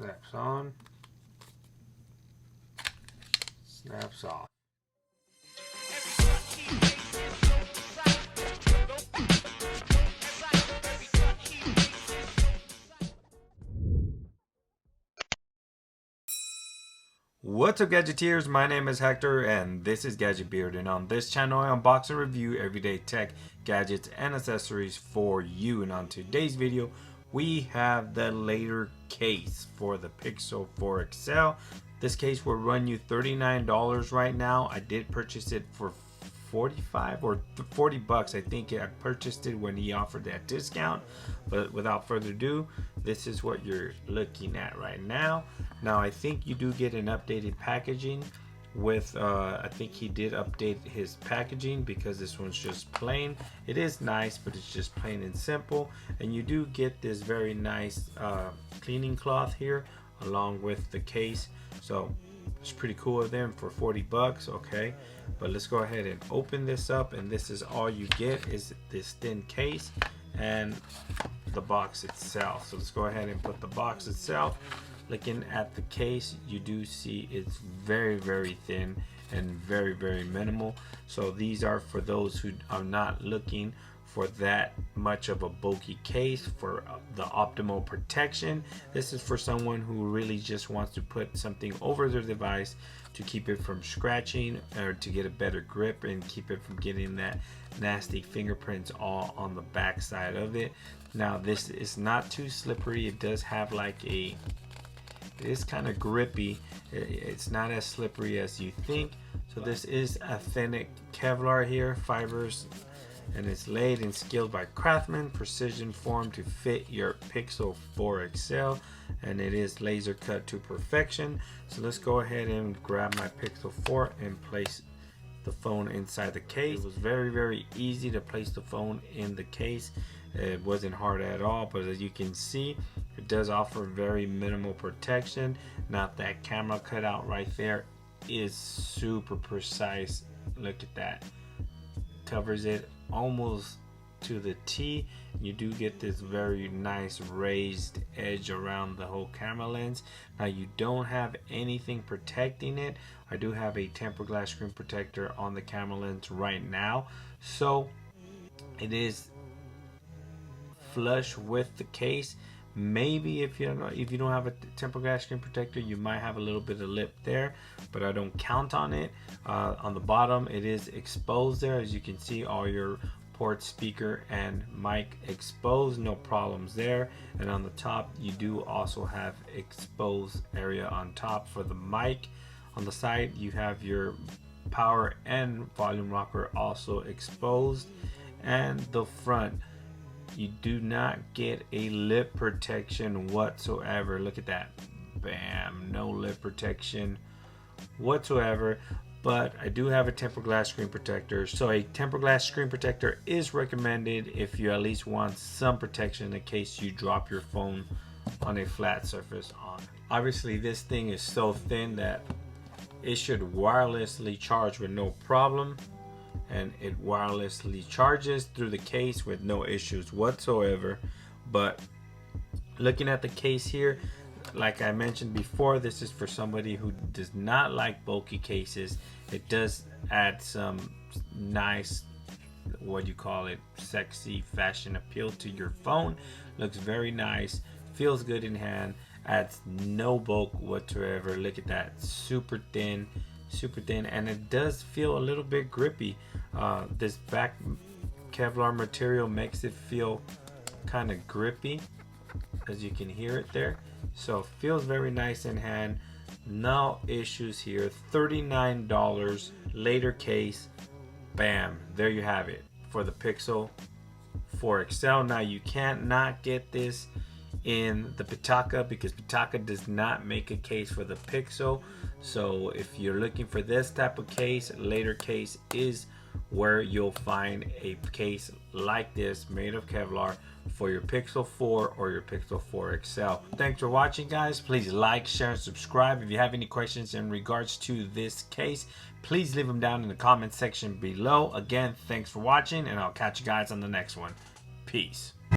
Snaps on, snaps off. What's up, Gadgeteers? My name is Hector and this is Gadget Beard, and on this channel I unbox and review everyday tech, gadgets, and accessories for you. And on today's video we have the later case for the Pixel 4 XL. This case will run you $39 right now. I did purchase it for 45 or 40 bucks. I think I purchased it when he offered that discount. But without further ado, this is what you're looking at right now. Now I think you do get an updated packaging with I think he did update his packaging, because this one's just plain. It is nice, but it's just plain and simple. And you do get this very nice cleaning cloth here along with the case, so it's pretty cool of them for 40 bucks. Okay, but let's go ahead and open this up, and this is all you get, is this thin case and the box itself. So let's go ahead and put the box itself. Looking at the case, you do see it's very thin and very minimal. So these are for those who are not looking for that much of a bulky case for the optimal protection. This is for someone who really just wants to put something over their device to keep it from scratching, or to get a better grip and keep it from getting that nasty fingerprints all on the back side of it. Now this is not too slippery. It does have like it is kind of grippy. It's not as slippery as you think. So this is authentic Kevlar here, fibers, and it's laid and skilled by craftsmen, precision formed to fit your Pixel 4 XL, and it is laser cut to perfection. So let's go ahead and grab my Pixel 4 and place the phone inside the case. It was very easy to place the phone in the case. It wasn't hard at all, but as you can see, it does offer very minimal protection. Now that camera cutout right there is super precise. Look at that, covers it almost to the T. You do get this very nice raised edge around the whole camera lens. Now you don't have anything protecting it. I do have a tempered glass screen protector on the camera lens right now, so it is flush with the case. Maybe if you don't have a tempered glass screen protector, you might have a little bit of lip there, but I don't count on it. On the bottom it is exposed there, as you can see, all your port, speaker, and mic exposed, no problems there. And on the top you do also have exposed area on top for the mic. On the side you have your power and volume rocker also exposed, and the front, you do not get a lip protection whatsoever. Look at that, bam, no lip protection whatsoever. But I do have a tempered glass screen protector, so a tempered glass screen protector is recommended if you at least want some protection in case you drop your phone on a flat surface on. Obviously this thing is so thin that it should wirelessly charge with no problem, and it wirelessly charges through the case with no issues whatsoever. But looking at the case here, like I mentioned before, this is for somebody who does not like bulky cases. It does add some nice, what do you call it, sexy fashion appeal to your phone. Looks very nice, feels good in hand, adds no bulk whatsoever. Look at that, super thin, and it does feel a little bit grippy. This back Kevlar material makes it feel kind of grippy, as you can hear it there. So it feels very nice in hand, no issues here. $39 later case, bam, there you have it for the Pixel 4 XL. Now you can't not get this in the Pitaka, because Pitaka does not make a case for the Pixel. So if you're looking for this type of case, later case is where you'll find a case like this made of Kevlar for your Pixel 4 or your Pixel 4 XL. Thanks for watching, guys. Please like, share, and subscribe. If you have any questions in regards to this case, please leave them down in the comment section below. Again, thanks for watching, and I'll catch you guys on the next one. Peace.